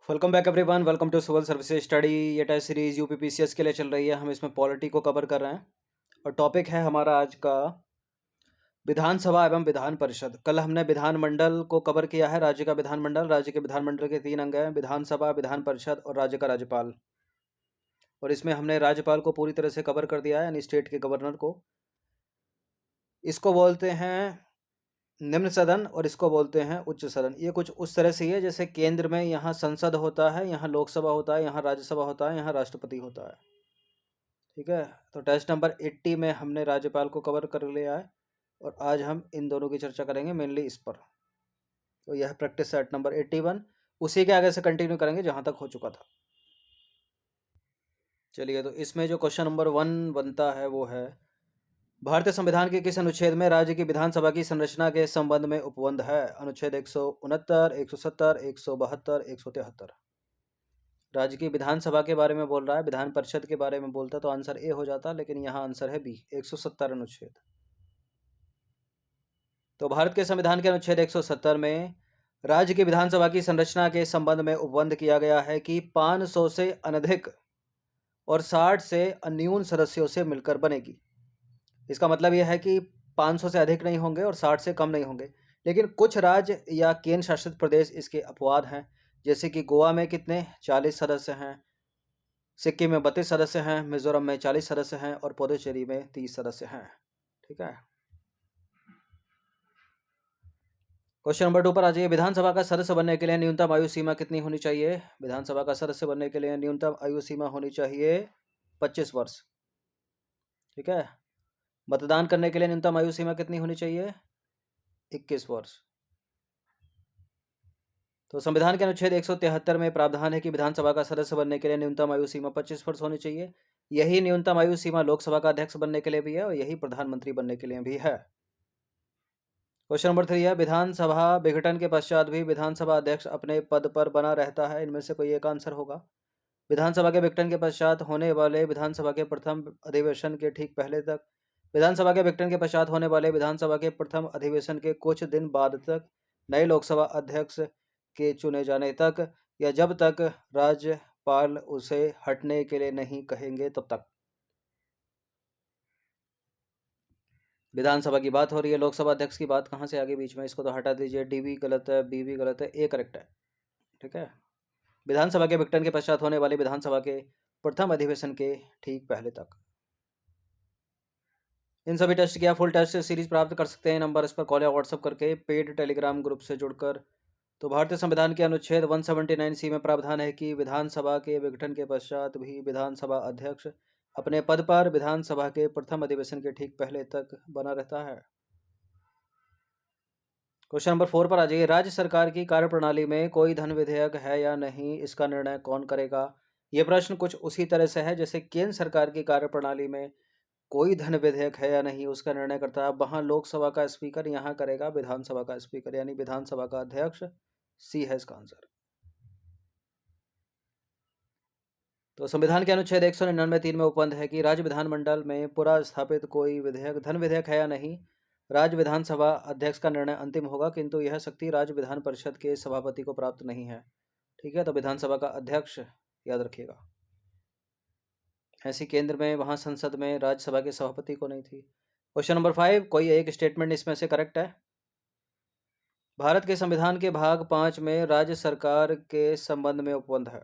Welcome back everyone. Welcome to civil services study. ये test series UPPCS के लिए चल रही है। हम इसमें पॉलिटी को कवर कर रहे हैं और टॉपिक है हमारा आज का विधानसभा एवं विधान परिषद। कल हमने विधानमंडल को कवर किया है, राज्य का विधानमंडल। राज्य के विधानमंडल के 3 अंग हैं, विधानसभा, विधान परिषद और राज्य का राज्यपाल। और इसमें हमने राज्यपाल को पूरी तरह से कवर कर दिया है, यानी स्टेट के गवर्नर को। इसको बोलते हैं निम्न सदन और इसको बोलते हैं उच्च सदन। ये कुछ उस तरह से ही है जैसे केंद्र में यहाँ संसद होता है, यहाँ लोकसभा होता है, यहाँ राज्यसभा होता है, यहाँ राष्ट्रपति होता है। ठीक है, तो टेस्ट नंबर 80 में हमने राज्यपाल को कवर कर लिया है और आज हम इन दोनों की चर्चा करेंगे, मेनली इस पर। तो यह प्रैक्टिस सेट नंबर 81, उसी के आगे से कंटिन्यू करेंगे जहाँ तक हो चुका था। चलिए, तो इसमें जो क्वेश्चन नंबर 1 बनता है वो है, भारतीय संविधान के किस अनुच्छेद में राज्य की विधानसभा की संरचना के संबंध में उपबंध है? अनुच्छेद 169, 170, 172, 173। राज्य की विधानसभा के बारे में बोल रहा है, विधान परिषद के बारे में बोलता तो आंसर ए हो जाता, लेकिन यहाँ आंसर है बी, 170 अनुच्छेद। तो भारत के संविधान के अनुच्छेद 170 में राज्य की विधानसभा की संरचना के संबंध में उपबंध किया गया है कि 500 से अनधिक और 60 से अन्यून सदस्यों से मिलकर बनेगी। इसका मतलब यह है कि 500 से अधिक नहीं होंगे और 60 से कम नहीं होंगे। लेकिन कुछ राज्य या केंद्र शासित प्रदेश इसके अपवाद हैं, जैसे कि गोवा में कितने 40 सदस्य हैं, सिक्किम में 32 सदस्य हैं, मिजोरम में 40 सदस्य हैं और पुडुचेरी में 30 सदस्य हैं। ठीक है, क्वेश्चन नंबर 2 पर आ जाइए। विधानसभा का सदस्य बनने के लिए न्यूनतम आयु सीमा कितनी होनी चाहिए? विधानसभा का सदस्य बनने के लिए न्यूनतम आयु सीमा होनी चाहिए 25 वर्ष। ठीक है, मतदान करने के लिए न्यूनतम आयु सीमा कितनी होनी चाहिए? 21 वर्ष। तो संविधान के अनुच्छेद 173 में प्रावधान है कि विधानसभा का सदस्य बनने के लिए न्यूनतम आयु सीमा 25 वर्ष होनी चाहिए। यही न्यूनतम आयु सीमा लोकसभा का अध्यक्ष बनने के लिए भी है और यही प्रधानमंत्री बनने के लिए भी है। क्वेश्चन नंबर 3 है, विधानसभा विघटन के पश्चात भी विधानसभा अध्यक्ष अपने पद पर बना रहता है? इनमें से कोई एक आंसर होगा। विधानसभा के विघटन के पश्चात होने वाले विधानसभा के प्रथम अधिवेशन के ठीक पहले तक, विधानसभा के विघटन के पश्चात होने वाले विधानसभा के प्रथम अधिवेशन के कुछ दिन बाद तक, नए लोकसभा अध्यक्ष के चुने जाने तक, या जब तक राज्यपाल उसे हटने के लिए नहीं कहेंगे तब तक। विधानसभा की बात हो रही है, लोकसभा अध्यक्ष की बात कहाँ से आगे बीच में? इसको तो हटा दीजिए, डी भी गलत है, बी भी गलत है, ए करेक्ट है। ठीक है, विधानसभा के विघटन के पश्चात होने वाले विधानसभा के प्रथम अधिवेशन के ठीक पहले तक। इन सभी टेस्ट की आप फुल टेस्ट सीरीज प्राप्त कर सकते हैं नंबर इस पर कॉल या व्हाट्सअप करके, पेड टेलीग्राम ग्रुप से जुड़कर। तो भारतीय संविधान के अनुच्छेद 179C में प्रावधान है कि विधानसभा के विघटन के पश्चात भी विधानसभा अध्यक्ष अपने पद पर विधानसभा के प्रथम अधिवेशन के ठीक पहले तक बना रहता है। क्वेश्चन नंबर 4 पर आ जाइए। राज्य सरकार की कार्यप्रणाली में कोई धन विधेयक है या नहीं, इसका निर्णय कौन करेगा? यह प्रश्न कुछ उसी तरह से है जैसे केंद्र सरकार की कार्यप्रणाली में कोई धन विधेयक है या नहीं, उसका निर्णय करता है वहां लोकसभा का स्पीकर, यहाँ करेगा विधानसभा का स्पीकर, यानी विधानसभा का अध्यक्ष। सी है इसका आंसर। तो संविधान के अनुच्छेद 199(3) में उपबंध है कि राज्य विधानमंडल में पूरा स्थापित कोई विधेयक धन विधेयक है या नहीं, राज्य विधानसभा अध्यक्ष का निर्णय अंतिम होगा, किंतु यह शक्ति राज्य विधान परिषद के सभापति को प्राप्त नहीं है। ठीक है, तो विधानसभा का अध्यक्ष याद रखिएगा। ऐसी केंद्र में, वहां संसद में राज्यसभा के सभापति को नहीं थी। क्वेश्चन नंबर 5, कोई एक स्टेटमेंट इसमें से करेक्ट है? भारत के संविधान के भाग 5 में राज्य सरकार के संबंध में उपबंध है,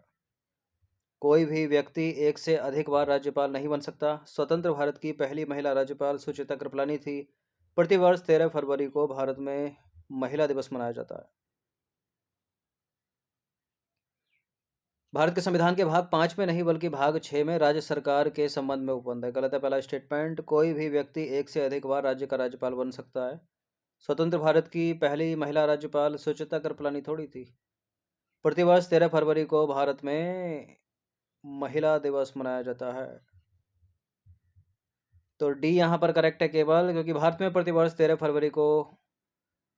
कोई भी व्यक्ति एक से अधिक बार राज्यपाल नहीं बन सकता। स्वतंत्र भारत की पहली महिला राज्यपाल सुचेता कृपलानी थी। प्रतिवर्ष 13 फरवरी को भारत में महिला दिवस मनाया जाता है। भारत के संविधान के भाग 5 में नहीं बल्कि भाग 6 में राज्य सरकार के संबंध में उपबंध है। गलत है पहला स्टेटमेंट, कोई भी व्यक्ति एक से अधिक बार राज्य का राज्यपाल बन सकता है। स्वतंत्र भारत की पहली महिला राज्यपाल सुचेता कृपलानी थोड़ी थी। प्रतिवर्ष 13 फरवरी को भारत में महिला दिवस मनाया जाता है। तो डी यहाँ पर करेक्ट है केवल, क्योंकि भारत में प्रतिवर्ष 13 फरवरी को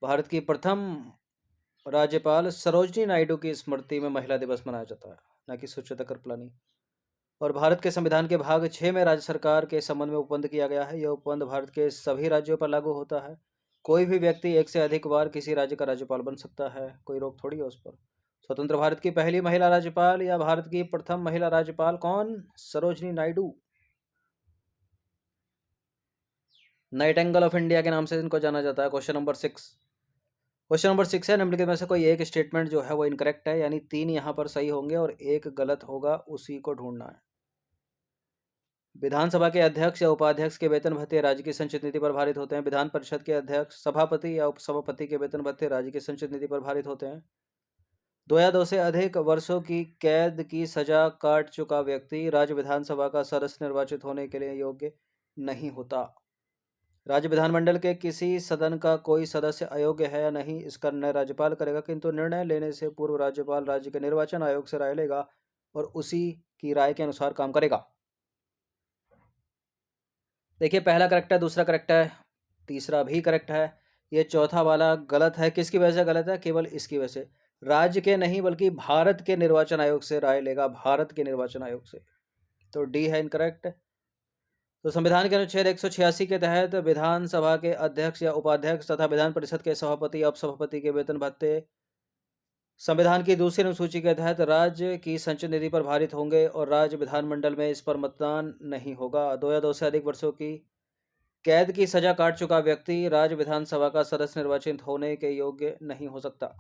भारत की प्रथम राज्यपाल सरोजनी नायडू की स्मृति में महिला दिवस मनाया जाता है, न कि सुचेता कृपलानी। और भारत के संविधान के भाग 6 में राज्य सरकार के संबंध में उपबंध किया गया है। यह उपबंध भारत के सभी राज्यों पर लागू होता है। कोई भी व्यक्ति एक से अधिक बार किसी राज्य का राज्यपाल बन सकता है, कोई रोक थोड़ी है उस पर। स्वतंत्र भारत की पहली महिला राज्यपाल या भारत की प्रथम महिला राज्यपाल कौन? Sarojini Naidu. Nightingale of India के नाम से इनको जाना जाता है। Question number 6। क्वेश्चन नंबर 6 है, निम्नलिखित में से कोई एक स्टेटमेंट जो है वो इनकरेक्ट है, यानी 3 यहाँ पर सही होंगे और एक गलत होगा, उसी को ढूंढना है। विधानसभा के अध्यक्ष या उपाध्यक्ष के वेतन भत्ते राज्य की संचित निधि पर भारित होते हैं। विधान परिषद के अध्यक्ष, सभापति या उपसभापति के वेतन भत्ते राज्य की संचित निधि पर भारित होते हैं। 2 या 2 से अधिक वर्षों की कैद की सजा काट चुका व्यक्ति राज्य विधानसभा का सदस्य निर्वाचित होने के लिए योग्य नहीं होता। राज्य विधानमंडल के किसी सदन का कोई सदस्य अयोग्य है या नहीं, इसका निर्णय राज्यपाल करेगा, किंतु निर्णय लेने से पूर्व राज्यपाल राज्य के निर्वाचन आयोग से राय लेगा और उसी की राय के अनुसार काम करेगा। देखिए, पहला करेक्ट है, दूसरा करेक्ट है, तीसरा भी करेक्ट है, ये चौथा वाला गलत है। किसकी वजह से गलत है? केवल इसकी वजह से। राज्य के नहीं बल्कि भारत के निर्वाचन आयोग से राय लेगा, भारत के निर्वाचन आयोग से। तो डी है इनकरेक्ट। तो संविधान के अनुच्छेद 186 के तहत विधानसभा के अध्यक्ष या उपाध्यक्ष तथा विधान परिषद के सभापति या उपसभापति के वेतन भत्ते संविधान की दूसरी अनुसूची के तहत राज्य की संचित निधि पर भारित होंगे और राज्य विधानमंडल में इस पर मतदान नहीं होगा। 2 या 2 से अधिक वर्षों की कैद की सजा काट चुका व्यक्ति राज्य विधानसभा का सदस्य निर्वाचित होने के योग्य नहीं हो सकता।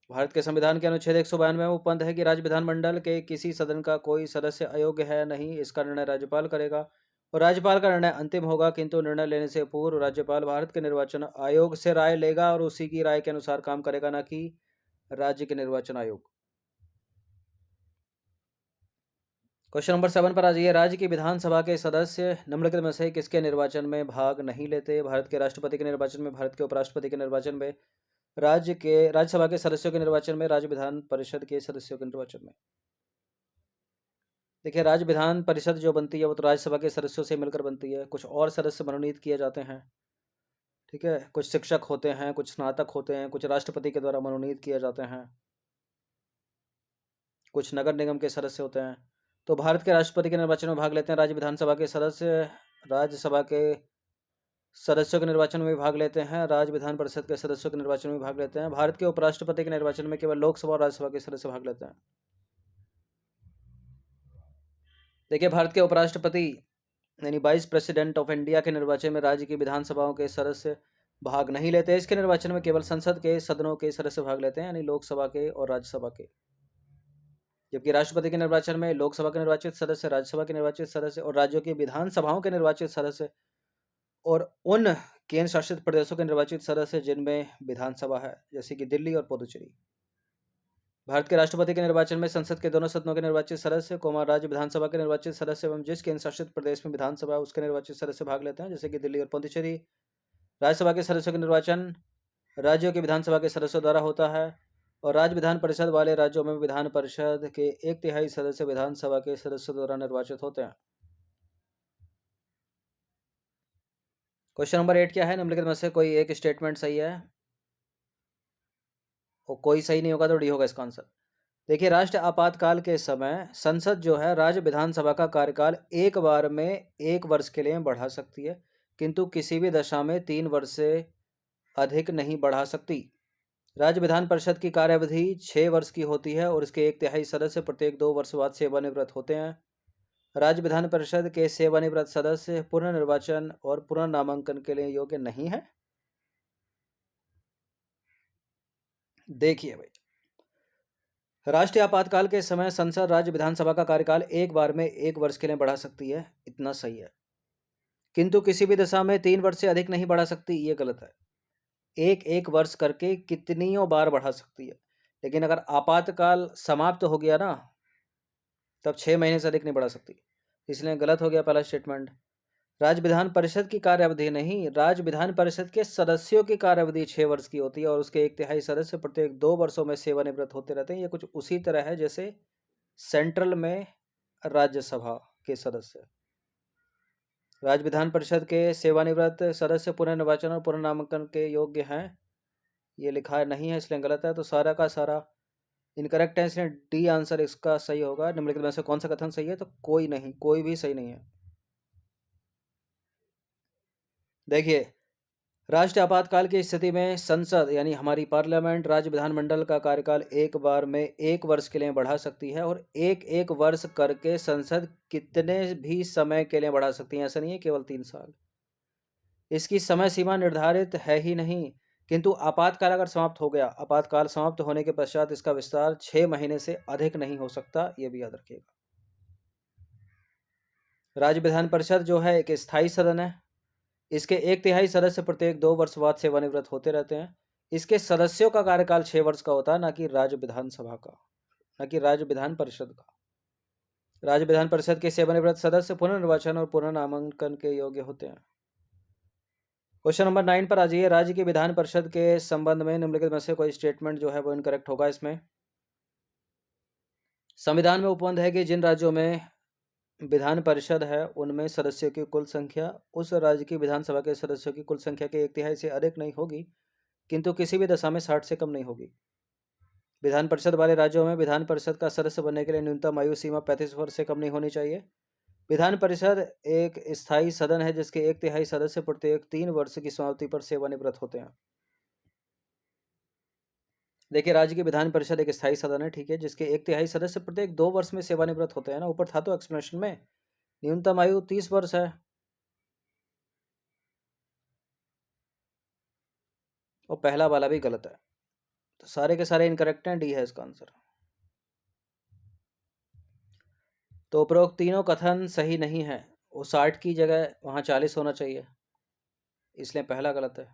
भारत के संविधान के अनुच्छेद 192 में उपबंध है कि राज्य विधानमंडल के किसी सदन का कोई सदस्य अयोग्य है नहीं, इसका निर्णय राज्यपाल करेगा और राज्यपाल का निर्णय अंतिम होगा, किंतु निर्णय लेने से पूर्व राज्यपाल भारत के निर्वाचन आयोग से राय लेगा और उसी की राय के अनुसार काम करेगा, न कि राज्य के निर्वाचन आयोग। क्वेश्चन नंबर 7 पर आ जाइए। राज्य की विधानसभा के सदस्य निम्नलिखित में से किसके निर्वाचन में भाग नहीं लेते? भारत के राष्ट्रपति के निर्वाचन में, भारत के उपराष्ट्रपति के निर्वाचन में, राज्यसभा के सदस्यों के निर्वाचन में, राज्य विधान परिषद के सदस्यों के निर्वाचन में। देखिए, राज्य विधान परिषद जो बनती है वो तो राज्यसभा के सदस्यों से मिलकर बनती है। कुछ और सदस्य मनोनीत किए जाते हैं, ठीक है। कुछ शिक्षक होते हैं, कुछ स्नातक होते हैं, कुछ राष्ट्रपति के द्वारा मनोनीत किए जाते हैं, कुछ नगर निगम के सदस्य होते हैं। तो भारत के राष्ट्रपति के निर्वाचन में भाग लेते हैं राज्य विधानसभा के सदस्य, राज्यसभा के सदस्यों के निर्वाचन में भी भाग लेते हैं, राज्य विधान परिषद के सदस्यों के निर्वाचन में भी भाग लेते हैं। भारत के उपराष्ट्रपति के निर्वाचन में केवल लोकसभा और राज्यसभा के सदस्य भाग लेते हैं। देखिए, भारत के उपराष्ट्रपति यानी वाइस प्रेसिडेंट ऑफ इंडिया के निर्वाचन में राज्य की विधानसभाओं के सदस्य भाग नहीं लेते। इसके निर्वाचन में केवल संसद के सदनों के सदस्य भाग लेते हैं, यानी लोकसभा के और राज्यसभा के। जबकि राष्ट्रपति के निर्वाचन में लोकसभा के निर्वाचित सदस्य, राज्यसभा के निर्वाचित सदस्य और राज्यों की विधानसभाओं के निर्वाचित सदस्य और उन केंद्र शासित प्रदेशों के निर्वाचित सदस्य जिनमें विधानसभा है, जैसे कि दिल्ली और पुदुचेरी। भारत के राष्ट्रपति के निर्वाचन में संसद के दोनों सदनों के निर्वाचित सदस्य, राज्य विधानसभा के निर्वाचित सदस्य एवं जिस केंद्र शासित प्रदेश में विधानसभा है उसके निर्वाचित सदस्य भाग लेते हैं, जैसे कि दिल्ली और पुदुचेरी। राज्यसभा के सदस्यों का निर्वाचन राज्यों की विधानसभा के सदस्यों द्वारा होता है और राज्य विधान परिषद वाले राज्यों में विधान परिषद के 1/3 सदस्य विधानसभा के सदस्यों द्वारा निर्वाचित होते हैं। क्वेश्चन नंबर 8 क्या है? निम्नलिखित में से कोई एक स्टेटमेंट सही है और कोई सही नहीं होगा तो डी होगा इसका आंसर। देखिए, राष्ट्रीय आपातकाल के समय संसद जो है राज्य विधानसभा का कार्यकाल एक बार में 1 वर्ष के लिए बढ़ा सकती है, किंतु किसी भी दशा में 3 वर्ष से अधिक नहीं बढ़ा सकती। राज्य विधान परिषद की कार्यावधि 6 वर्ष की होती है और इसके 1/3 सदस्य प्रत्येक 2 वर्ष बाद सेवानिवृत्त होते हैं। राज्य विधान परिषद के सेवानिवृत्त सदस्य पुनर्निर्वाचन और पुनर्नामांकन के लिए योग्य नहीं है। देखिए भाई, राष्ट्रीय आपातकाल के समय संसद राज्य विधानसभा का कार्यकाल एक बार में 1 वर्ष के लिए बढ़ा सकती है, इतना सही है, किंतु किसी भी दशा में 3 वर्ष से अधिक नहीं बढ़ा सकती, ये गलत है। एक वर्ष करके कितनियों बार बढ़ा सकती है, लेकिन अगर आपातकाल समाप्त हो गया ना, तब 6 महीने से अधिक नहीं बढ़ा सकती, इसलिए गलत हो गया पहला स्टेटमेंट। राज्य विधान परिषद की कार्यावधि नहीं, राज्य विधान परिषद के सदस्यों की कार्यावधि 6 वर्ष की होती है और उसके 1/3 सदस्य प्रत्येक 2 वर्षों में सेवानिवृत्त होते रहते हैं। ये कुछ उसी तरह है जैसे सेंट्रल में राज्यसभा के सदस्य। राज्य विधान परिषद के सेवानिवृत्त सदस्य पुनर्निर्वाचन और पुनर्नामांकन के योग्य हैं, ये लिखा नहीं है इसलिए गलत है। तो सारा का सारा इनकरेक्ट है, इसलिए डी आंसर इसका सही होगा। निम्नलिखित में से कौन सा कथन सही है? तो कोई नहीं, कोई भी सही नहीं है। देखिए, राष्ट्रीय आपातकाल की स्थिति में संसद यानी हमारी पार्लियामेंट राज्य विधानमंडल का कार्यकाल एक बार में 1 वर्ष के लिए बढ़ा सकती है, और एक एक वर्ष करके संसद कितने भी समय के लिए बढ़ा सकती है, ऐसा नहीं है केवल 3 साल। इसकी समय सीमा निर्धारित है ही नहीं, किंतु आपातकाल अगर समाप्त हो गया, आपातकाल समाप्त होने के पश्चात इसका विस्तार 6 महीने से अधिक नहीं हो सकता, ये भी याद रखिएगा। राज्य विधान परिषद जो है एक स्थायी सदन है। इसके 1/3 सदस्य प्रत्येक 2 वर्ष बाद सेवानिवृत्त होते रहते हैं। इसके सदस्यों का कार्यकाल 6 वर्ष का होता है, ना कि राज्य विधानसभा का, ना कि राज्य विधान परिषद का। राज्य विधान परिषद के सेवानिवृत्त सदस्य पुनर्निर्वाचन और पुनर्नामांकन के योग्य होते हैं। क्वेश्चन नंबर 9 पर आ जाइए। राज्य की विधान परिषद के संबंध में निम्नलिखित में से कोई स्टेटमेंट जो है वो इनकरेक्ट होगा। इसमें संविधान में उपबंध है कि जिन राज्यों में विधान परिषद है उनमें सदस्यों की कुल संख्या उस राज्य की विधानसभा के सदस्यों की कुल संख्या के 1/3 से अधिक नहीं होगी, किंतु किसी भी दशा में 60 से कम नहीं होगी। विधान परिषद वाले राज्यों में विधान परिषद का सदस्य बनने के लिए न्यूनतम आयु सीमा 35 वर्ष से कम नहीं होनी चाहिए। विधान परिषद एक स्थायी सदन है जिसके 1/3 सदस्य प्रत्येक 3 वर्ष की समाप्ति पर सेवानिवृत्त होते हैं। देखिए, राज्य की विधान परिषद एक स्थायी सदन है, ठीक है, जिसके 1/3 सदस्य प्रत्येक 2 वर्ष में सेवानिवृत्त होते हैं ना। ऊपर था तो एक्सप्लेनेशन में न्यूनतम आयु 30 वर्ष है, और पहला वाला भी गलत है, तो सारे के सारे इनकरेक्ट हैं। डी है इसका आंसर। तो उपरोक्त तीनों कथन सही नहीं है। वो 60 की जगह वहाँ 40 होना चाहिए, इसलिए पहला गलत है।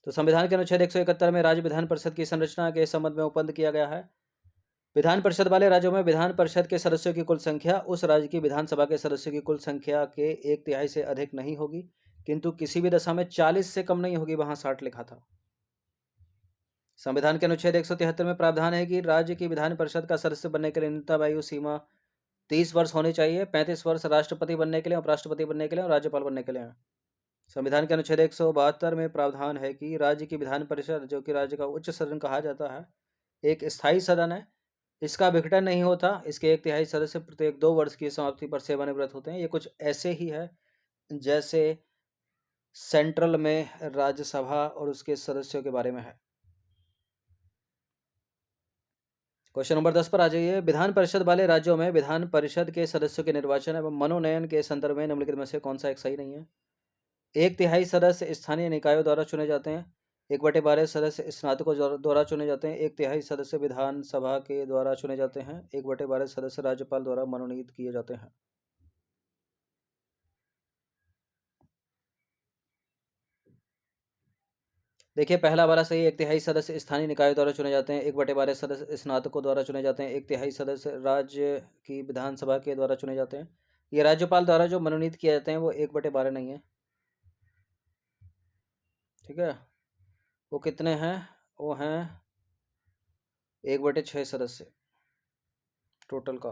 तो संविधान के अनुच्छेद 171 में राज्य विधान परिषद की संरचना के संबंध में उपबंध किया गया है। विधान परिषद वाले राज्यों में विधान परिषद के सदस्यों की कुल संख्या उस राज्य की विधानसभा के सदस्यों की कुल संख्या के 1/3 से अधिक नहीं होगी, किंतु किसी भी दशा में 40 से कम नहीं होगी, वहां 60 लिखा था। संविधान के अनुच्छेद 173 में प्रावधान है कि राज्य की विधान परिषद का सदस्य बनने के लिए न्यूनतम आयु सीमा 30 वर्ष होनी चाहिए। 35 वर्ष राष्ट्रपति बनने के लिए, उपराष्ट्रपति बनने के लिए और राज्यपाल बनने के लिए। संविधान के अनुच्छेद 172 में प्रावधान है कि राज्य की विधान परिषद, जो कि राज्य का उच्च सदन कहा जाता है, एक स्थायी सदन है। इसका विघटन नहीं होता। इसके 1/3 सदस्य प्रत्येक 2 वर्ष की समाप्ति पर सेवानिवृत्त होते हैं। ये कुछ ऐसे ही है जैसे सेंट्रल में राज्यसभा और उसके सदस्यों के बारे में है। क्वेश्चन नंबर 10 पर आ जाइए। विधान परिषद वाले राज्यों में विधान परिषद के सदस्यों के निर्वाचन एवं मनोनयन के संदर्भ में निम्नलिखित में से कौन सा एक सही नहीं है। 1/3 सदस्य स्थानीय निकायों द्वारा चुने जाते हैं। 1/12 सदस्य स्नातकों द्वारा चुने जाते हैं। 1/3 सदस्य विधानसभा के द्वारा चुने जाते हैं। 1/12 सदस्य राज्यपाल द्वारा मनोनीत किए जाते हैं। देखिए, पहला वाला सही। 1/3 सदस्य स्थानीय निकायों द्वारा चुने जाते हैं। 1/12 सदस्य स्नातकों द्वारा चुने जाते हैं। 1/3 सदस्य राज्य की विधानसभा के द्वारा चुने जाते हैं। ये राज्यपाल द्वारा जो मनोनीत किए जाते हैं वो 1/12 नहीं है, ठीक है। वो कितने हैं? वो हैं 1/6 सदस्य टोटल का।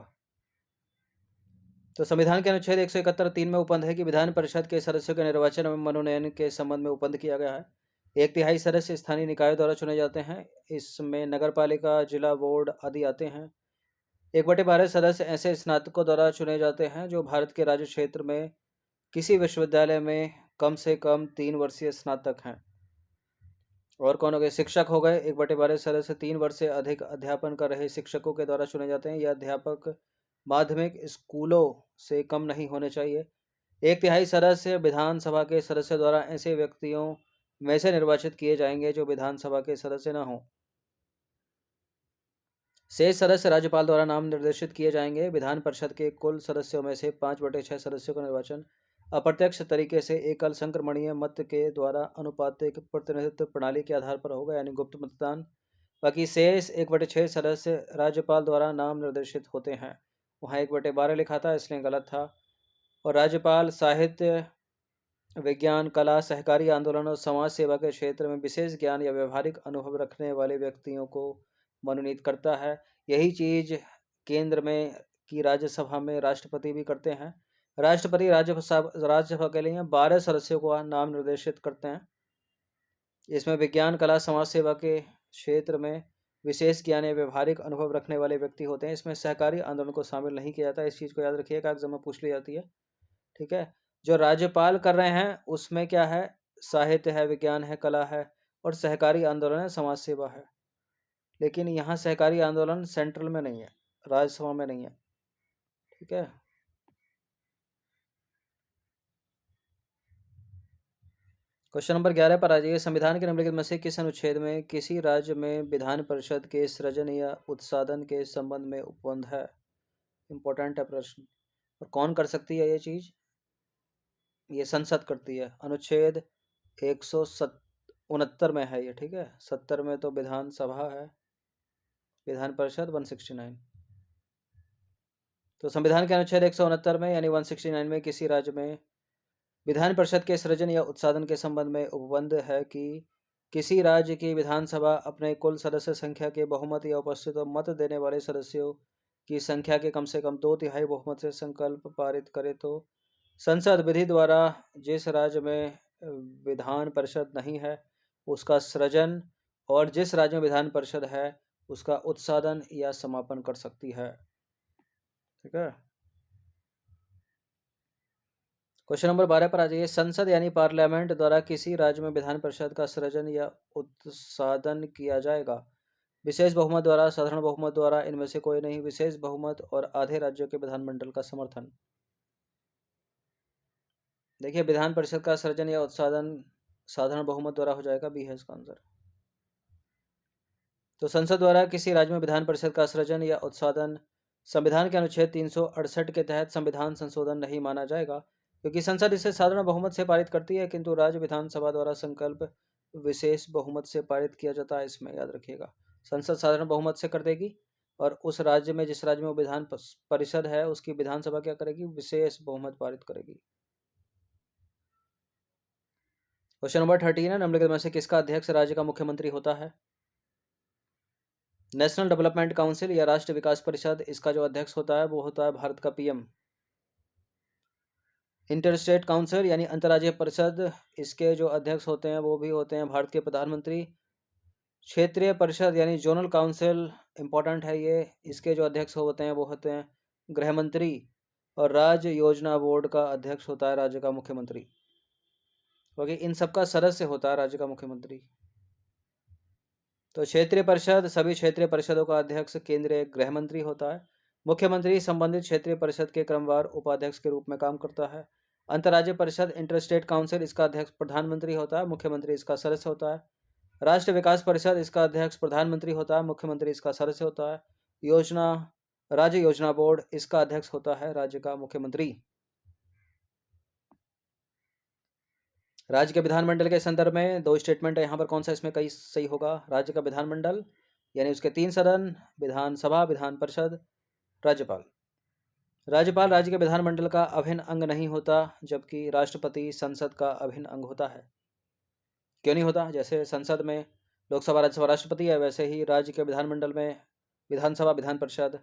तो संविधान के अनुच्छेद 171(3) में उपबंध है कि विधान परिषद के सदस्यों के निर्वाचन एवं मनोनयन के संबंध में उपबंध किया गया है। 1/3 सदस्य स्थानीय निकायों द्वारा चुने जाते हैं। इसमें नगर पालिका, जिला बोर्ड आदि आते हैं। 1/12 सदस्य ऐसे स्नातकों द्वारा चुने जाते हैं जो भारत के राज्य क्षेत्र में किसी विश्वविद्यालय में कम से कम 3 वर्षीय स्नातक हैं। और कौन हो गए? शिक्षक हो गए। 1/12 सदस्य 3 वर्ष से अधिक अध्यापन कर रहे शिक्षकों के द्वारा चुने जाते हैं। यह अध्यापक माध्यमिक स्कूलों से कम नहीं होने चाहिए। 1/3 सदस्य विधानसभा के सदस्य द्वारा ऐसे व्यक्तियों में से निर्वाचित किए जाएंगे जो विधानसभा के सदस्य न हों। शेष सदस्य राज्यपाल द्वारा नाम निर्देशित किए जाएंगे। विधान परिषद के कुल सदस्यों में से 5/6 सदस्यों का निर्वाचन अप्रत्यक्ष तरीके से एकल संक्रमणीय मत के द्वारा अनुपातिक प्रतिनिधित्व प्रणाली के आधार पर होगा, यानी गुप्त मतदान। बाकी शेष 1/6 सदस्य राज्यपाल द्वारा नाम निर्देशित होते हैं। वहाँ 1/12 लिखा था, इसलिए गलत था। और राज्यपाल साहित्य, विज्ञान, कला, सहकारी आंदोलन और समाज सेवा के क्षेत्र में विशेष ज्ञान या व्यवहारिक अनुभव रखने वाले व्यक्तियों को मनोनीत करता है। यही चीज़ केंद्र में की राज्यसभा में राष्ट्रपति भी करते हैं। राष्ट्रपति राज्यसभा के लिए 12 सदस्यों को नाम निर्देशित करते हैं। इसमें विज्ञान, कला, समाज सेवा के क्षेत्र में विशेष ज्ञान या व्यवहारिक अनुभव रखने वाले व्यक्ति होते हैं। इसमें सहकारी आंदोलन को शामिल नहीं किया जाता। इस चीज़ को याद रखिएगा, एग्जाम में पूछ ली जाती है, ठीक है। जो राज्यपाल कर रहे हैं उसमें क्या है, साहित्य है, विज्ञान है, कला है और सहकारी आंदोलन है, समाज सेवा है। लेकिन यहाँ सहकारी आंदोलन सेंट्रल में नहीं है, राज्यसभा में नहीं है। ठीक है। क्वेश्चन नंबर 11 पर आ जाइए। संविधान के निम्नलिखित में से किस अनुच्छेद में किसी राज्य में विधान परिषद के सृजन या उत्साधन के संबंध में उपबंध है? इंपॉर्टेंट है प्रश्न। और कौन कर सकती है ये चीज? ये संसद करती है। अनुच्छेद 169 में है ये। ठीक है। 70 में तो विधानसभा है, विधान परिषद 169। तो संविधान के अनुच्छेद 169 में यानी 169 में किसी राज्य में विधान परिषद के सृजन या उत्साधन के संबंध में उपबंध है कि किसी राज्य की विधानसभा अपने कुल सदस्य संख्या के बहुमत या उपस्थित और मत देने वाले सदस्यों की संख्या के कम से कम 2/3 बहुमत से संकल्प पारित करे तो संसद विधि द्वारा जिस राज्य में विधान परिषद नहीं है उसका सृजन और जिस राज्य में विधान परिषद है उसका उत्साधन या समापन कर सकती है। ठीक है। क्वेश्चन नंबर 12 पर आ जाइए। संसद यानी पार्लियामेंट द्वारा किसी राज्य में विधान परिषद का सृजन या उत्साधन किया जाएगा। विशेष बहुमत द्वारा, साधारण बहुमत द्वारा, इनमें से कोई नहीं। विशेष बहुमत और आधे राज्यों के विधानमंडल का समर्थन। देखिए, विधान परिषद का सृजन या उत्साधन साधारण बहुमत द्वारा हो जाएगा। बी है इसका आंसर। तो संसद द्वारा किसी राज्य में विधान परिषद का सृजन या उत्साधन संविधान के अनुच्छेद 368 के तहत संविधान संशोधन नहीं माना जाएगा, क्योंकि संसद इसे साधारण बहुमत से पारित करती है, किंतु राज्य विधानसभा द्वारा संकल्प विशेष बहुमत से पारित किया जाता है। इसमें याद रखिएगा, संसद साधारण बहुमत से कर देगी और उस राज्य में, जिस राज्य में वो विधान परिषद है, उसकी विधानसभा क्या करेगी? विशेष बहुमत पारित करेगी। क्वेश्चन नंबर 13 है। निम्नलिखित में से किसका अध्यक्ष राज्य का मुख्यमंत्री होता है? नेशनल डेवलपमेंट काउंसिल या राष्ट्रीय विकास परिषद, इसका जो अध्यक्ष होता है वो होता है भारत का पीएम। इंटर स्टेट काउंसिल यानी अंतर्राज्यीय परिषद, इसके जो अध्यक्ष होते हैं वो भी होते हैं भारत के प्रधानमंत्री। क्षेत्रीय परिषद यानी जोनल काउंसिल, इंपॉर्टेंट है ये, इसके जो अध्यक्ष होते हैं वो होते हैं गृह मंत्री। और राज्य योजना बोर्ड का अध्यक्ष होता है राज्य का मुख्यमंत्री, क्योंकि इन सबका सदस्य होता है राज्य का मुख्यमंत्री। तो क्षेत्रीय परिषद, सभी क्षेत्रीय परिषदों का अध्यक्ष केंद्रीय गृह मंत्री होता है। मुख्यमंत्री संबंधित क्षेत्रीय परिषद के क्रमवार उपाध्यक्ष के रूप में काम करता है। अंतर्राज्यीय परिषद इंटर स्टेट काउंसिल, इसका अध्यक्ष प्रधानमंत्री होता है, मुख्यमंत्री इसका सदस्य होता है। राष्ट्रीय विकास परिषद, इसका अध्यक्ष प्रधानमंत्री होता है, मुख्यमंत्री इसका सदस्य होता है। योजना राज्य योजना बोर्ड, इसका अध्यक्ष होता है राज्य का मुख्यमंत्री। राज्य के विधानमंडल के संदर्भ में दो स्टेटमेंट है यहाँ पर, कौन सा इसमें कई सही होगा? राज्य का विधानमंडल यानी उसके 3 सदन, विधानसभा, विधान परिषद, राज्यपाल। राज्यपाल राज्य के विधानमंडल का अभिन्न अंग नहीं होता, जबकि राष्ट्रपति संसद का अभिन्न अंग होता है। क्यों नहीं होता? जैसे संसद में लोकसभा, राज्यसभा, राष्ट्रपति है, वैसे ही राज्य के विधानमंडल में विधानसभा, विधान परिषद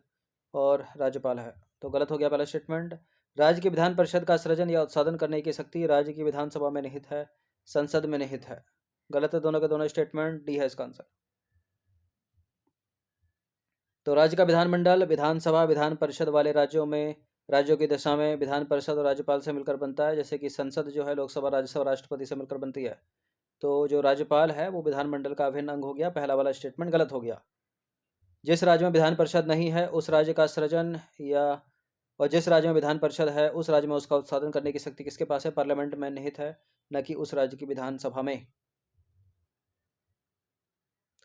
और राज्यपाल है। तो गलत हो गया पहला स्टेटमेंट। राज्य की विधान परिषद का सृजन या उत्साधन करने की शक्ति राज्य की विधानसभा में निहित है, संसद में निहित है। गलत है दोनों के दोनों स्टेटमेंट। डी है इसका आंसर। तो राज्य का विधानमंडल विधानसभा, विधान परिषद वाले राज्यों में, राज्यों की दशा में विधान परिषद और राज्यपाल से मिलकर बनता है, जैसे कि संसद जो है लोकसभा, राज्यसभा, राष्ट्रपति से मिलकर बनती है। तो जो राज्यपाल है वो विधानमंडल का अभिन्न अंग हो गया। पहला वाला स्टेटमेंट गलत हो गया। जिस राज्य में विधान परिषद नहीं है उस राज्य का सृजन या और जिस राज्य में विधान परिषद है उस राज्य में उसका उत्साधन करने की शक्ति किसके पास है? पार्लियामेंट में निहित है, न कि उस राज्य की विधानसभा में।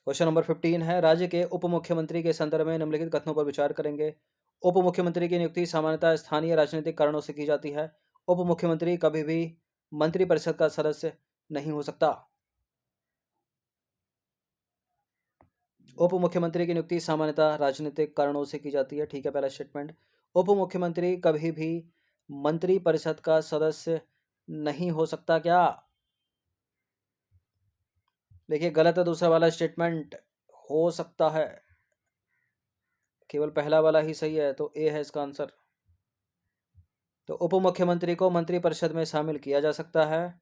क्वेश्चन नंबर 15 है। राज्य के उप मुख्यमंत्री के संदर्भ में निम्नलिखित कथनों पर विचार करेंगे। उप मुख्यमंत्री की नियुक्ति सामान्यतः स्थानीय राजनीतिक कारणों से की जाती है। उप मुख्यमंत्री कभी भी मंत्रिपरिषद का सदस्य नहीं हो सकता। उप मुख्यमंत्री की नियुक्ति सामान्यतः राजनीतिक कारणों से की जाती है। ठीक है, पहला स्टेटमेंट। उप मुख्यमंत्री कभी भी मंत्री परिषद का सदस्य नहीं हो सकता। क्या? देखिए, गलत है दूसरा वाला स्टेटमेंट। हो सकता है, केवल पहला वाला ही सही है, तो ए है इसका आंसर। तो उप मुख्यमंत्री को मंत्रिपरिषद में शामिल किया जा सकता है।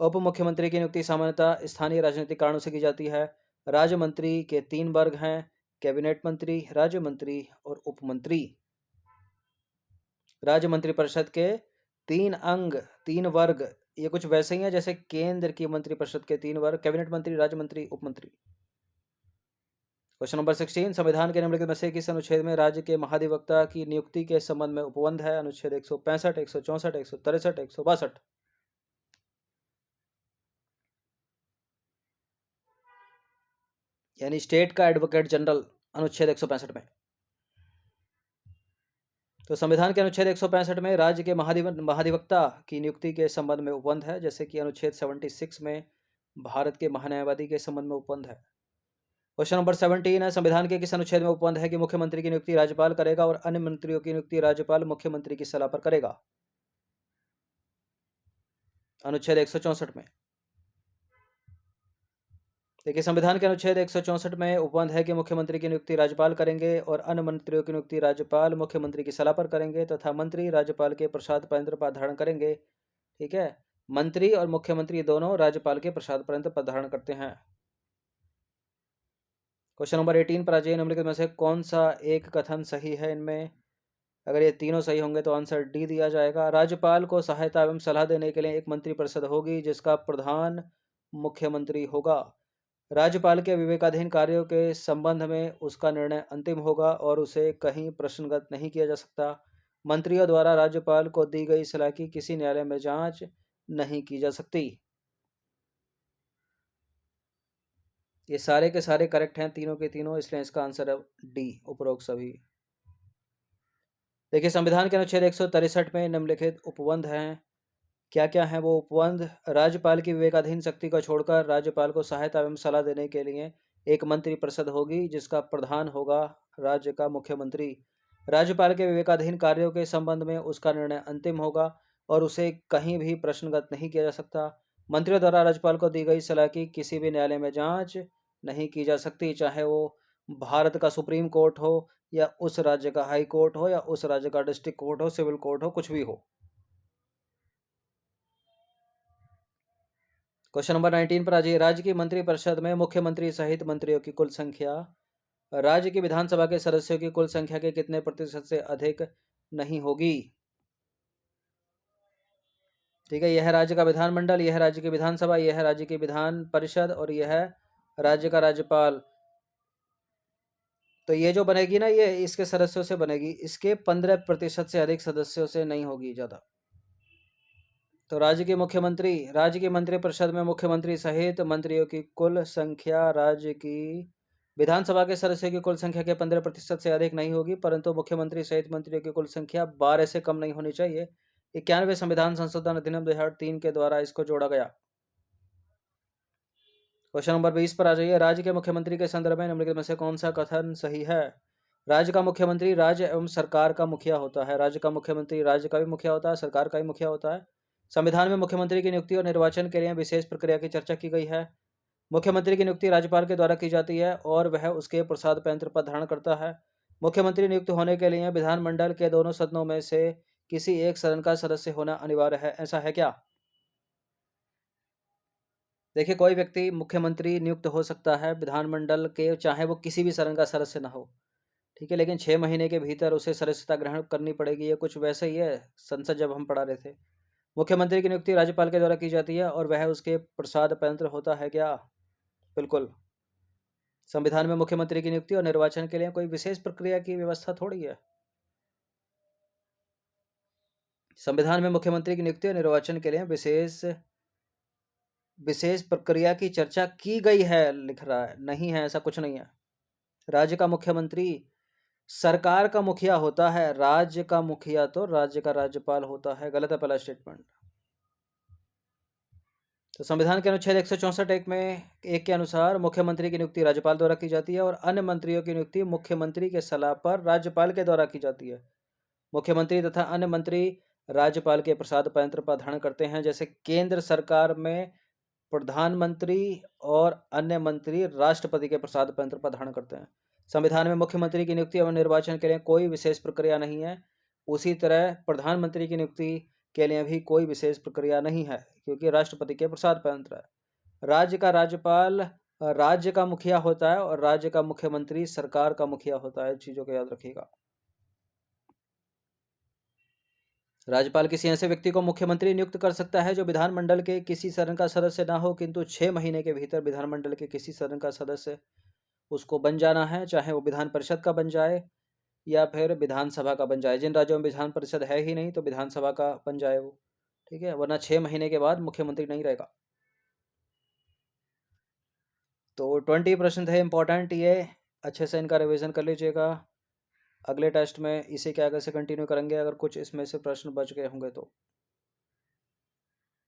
उप मुख्यमंत्री की नियुक्ति सामान्यतः स्थानीय राजनीतिक कारणों से की जाती है। राज्य मंत्री के 3 वर्ग हैं, कैबिनेट मंत्री, राज्य मंत्री और उप मंत्री। राज्य मंत्रिपरिषद के 3 अंग, 3 वर्ग ये कुछ वैसे ही है जैसे केंद्र की मंत्रिपरिषद के 3 वर्ग: कैबिनेट मंत्री, राज्य मंत्री, उप मंत्री। क्वेश्चन नंबर 16, संविधान के निम्नलिखित में से किस अनुच्छेद में राज्य के महाधिवक्ता की नियुक्ति के संबंध में उपबंध है? अनुच्छेद 165, 164, 163, 162। यानी स्टेट का एडवोकेट जनरल अनुच्छेद 165 में। तो संविधान के अनुच्छेद 165 में राज्य के महाधिवक्ता की नियुक्ति के संबंध में उपबंध है, जैसे कि अनुच्छेद 76 में भारत के महान्यायवादी के संबंध में उपबंध है। क्वेश्चन नंबर 17 है, संविधान के किस अनुच्छेद में उपबंध है कि मुख्यमंत्री की नियुक्ति राज्यपाल करेगा और अन्य मंत्रियों की नियुक्ति राज्यपाल मुख्यमंत्री की सलाह पर करेगा? अनुच्छेद 164 में। देखिए, संविधान के अनुच्छेद 164 में उपबंध है कि मुख्यमंत्री की नियुक्ति राज्यपाल करेंगे और अन्य मंत्रियों की नियुक्ति राज्यपाल मुख्यमंत्री की सलाह पर करेंगे तथा मंत्री राज्यपाल के प्रसाद पत्र पर धारण करेंगे। ठीक है, मंत्री और मुख्यमंत्री दोनों राज्यपाल के प्रसाद पत्र पर धारण करते हैं। क्वेश्चन नंबर 18 पर आ जाइए, निम्नलिखित में से कौन सा एक कथन सही है इनमें? अगर ये तीनों सही होंगे तो आंसर डी दिया जाएगा। राज्यपाल को सहायता एवं सलाह देने के लिए एक मंत्रिपरिषद होगी जिसका प्रधान मुख्यमंत्री होगा। राज्यपाल के विवेकाधीन कार्यों के संबंध में उसका निर्णय अंतिम होगा और उसे कहीं प्रश्नगत नहीं किया जा सकता। मंत्रियों द्वारा राज्यपाल को दी गई सलाह की किसी न्यायालय में जांच नहीं की जा सकती। ये सारे के सारे करेक्ट हैं, तीनों के तीनों, इसलिए इसका आंसर है डी, उपरोक्त सभी। देखिए, संविधान के अनुच्छेद 163 में निम्नलिखित उपबंध हैं। क्या क्या है वो उपबंध? राज्यपाल की विवेकाधीन शक्ति को छोड़कर राज्यपाल को सहायता एवं सलाह देने के लिए एक मंत्रिपरिषद होगी जिसका प्रधान होगा राज्य का मुख्यमंत्री। राज्यपाल के विवेकाधीन कार्यों के संबंध में उसका निर्णय अंतिम होगा और उसे कहीं भी प्रश्नगत नहीं किया जा सकता। मंत्रियों द्वारा राज्यपाल को दी गई सलाह की किसी भी न्यायालय में जांच नहीं की जा सकती, चाहे वो भारत का सुप्रीम कोर्ट हो या उस राज्य का हाई कोर्ट हो या उस राज्य का डिस्ट्रिक्ट कोर्ट हो, सिविल कोर्ट हो, कुछ भी हो। क्वेश्चन नंबर 19 पर आ जाइए, राज्य की मंत्रिपरिषद में मुख्यमंत्री सहित मंत्रियों की कुल संख्या राज्य की विधानसभा के सदस्यों की कुल संख्या के कितने प्रतिशत से अधिक नहीं होगी? ठीक है, यह है राज्य का विधानमंडल, यह है राज्य की विधानसभा, यह है राज्य की विधान परिषद और यह है राज्य का राज्यपाल। तो ये जो बनेगी ना, ये इसके सदस्यों से बनेगी, इसके 15% से अधिक सदस्यों से नहीं होगी ज़्यादा। तो राज्य की मंत्रिपरिषद में मुख्यमंत्री सहित मंत्रियों की कुल संख्या राज्य की विधानसभा के सदस्यों की कुल संख्या के 15% से अधिक नहीं होगी, परंतु मुख्यमंत्री सहित मंत्रियों की कुल संख्या 12 से कम नहीं होनी चाहिए। 91वें संविधान संशोधन अधिनियम 2003 के द्वारा इसको जोड़ा गया। क्वेश्चन नंबर 20 पर आ जाइए, राज्य के मुख्यमंत्री के संदर्भ में निम्नलिखित में से कौन सा कथन सही है? राज्य का मुख्यमंत्री राज्य एवं सरकार का मुखिया होता है। राज्य का मुख्यमंत्री राज्य का भी मुखिया होता है, सरकार का भी मुखिया होता है। संविधान में मुख्यमंत्री की नियुक्ति और निर्वाचन के लिए विशेष प्रक्रिया की चर्चा की गई है। मुख्यमंत्री की नियुक्ति राज्यपाल के द्वारा की जाती है और वह उसके प्रसाद पत्र पर धारण करता है। मुख्यमंत्री नियुक्त होने के लिए विधानमंडल के दोनों सदनों में से किसी एक सदन का सदस्य होना अनिवार्य है। ऐसा है क्या? देखिए, कोई व्यक्ति मुख्यमंत्री नियुक्त हो सकता है विधानमंडल के, चाहे वो किसी भी सदन का सदस्य ना हो। ठीक है, लेकिन 6 महीने के भीतर उसे सदस्यता ग्रहण करनी पड़ेगी। ये कुछ वैसे ही है, संसद जब हम पढ़ा रहे थे। मुख्यमंत्री की नियुक्ति राज्यपाल के द्वारा की जाती है और वह उसके प्रसाद पत्र होता है क्या? बिल्कुल। संविधान में मुख्यमंत्री की नियुक्ति और निर्वाचन के लिए कोई विशेष प्रक्रिया की व्यवस्था थोड़ी है। संविधान में मुख्यमंत्री की नियुक्ति और निर्वाचन के लिए विशेष प्रक्रिया की चर्चा की गई है लिख रहा है, नहीं है, ऐसा कुछ नहीं है। राज्य का मुख्यमंत्री सरकार का मुखिया होता है, राज्य का मुखिया तो राज्य का राज्यपाल होता है। गलत है पहला स्टेटमेंट। तो संविधान के अनुच्छेद 164 एक के अनुसार मुख्यमंत्री की नियुक्ति राज्यपाल द्वारा की जाती है और अन्य मंत्रियों की नियुक्ति मुख्यमंत्री के सलाह पर राज्यपाल के द्वारा की जाती है। मुख्यमंत्री तथा अन्य मंत्री राज्यपाल के प्रसाद पत्र पर धारण करते हैं। जैसे केंद्र सरकार में प्रधानमंत्री और अन्य मंत्री राष्ट्रपति के प्रसाद पत्र पर धारण करते हैं। संविधान में मुख्यमंत्री की नियुक्ति एवं निर्वाचन के लिए कोई विशेष प्रक्रिया नहीं है। उसी तरह प्रधानमंत्री की नियुक्ति के लिए भी कोई विशेष प्रक्रिया नहीं है, क्योंकि राष्ट्रपति के प्रसाद पत्र है। राज्य का राज्यपाल राज्य का मुखिया होता है और राज्य का मुख्यमंत्री सरकार का मुखिया होता है। चीजों को याद रखिएगा। राज्यपाल किसी ऐसे व्यक्ति को मुख्यमंत्री नियुक्त कर सकता है जो विधानमंडल के किसी सदन का सदस्य ना हो, किंतु 6 महीने के भीतर विधानमंडल के किसी सदन का सदस्य उसको बन जाना है, चाहे वो विधान परिषद का बन जाए या फिर विधानसभा का बन जाए। जिन राज्यों में विधान परिषद है ही नहीं तो विधानसभा का बन जाए वो, ठीक है, वरना 6 महीने के बाद मुख्यमंत्री नहीं रहेगा। तो 20 प्रश्न थे इंपॉर्टेंट, ये अच्छे से इनका रिवीजन कर लीजिएगा। अगले टेस्ट में इसी के आगे से कंटिन्यू करेंगे अगर कुछ इसमें से प्रश्न बच गए होंगे तो।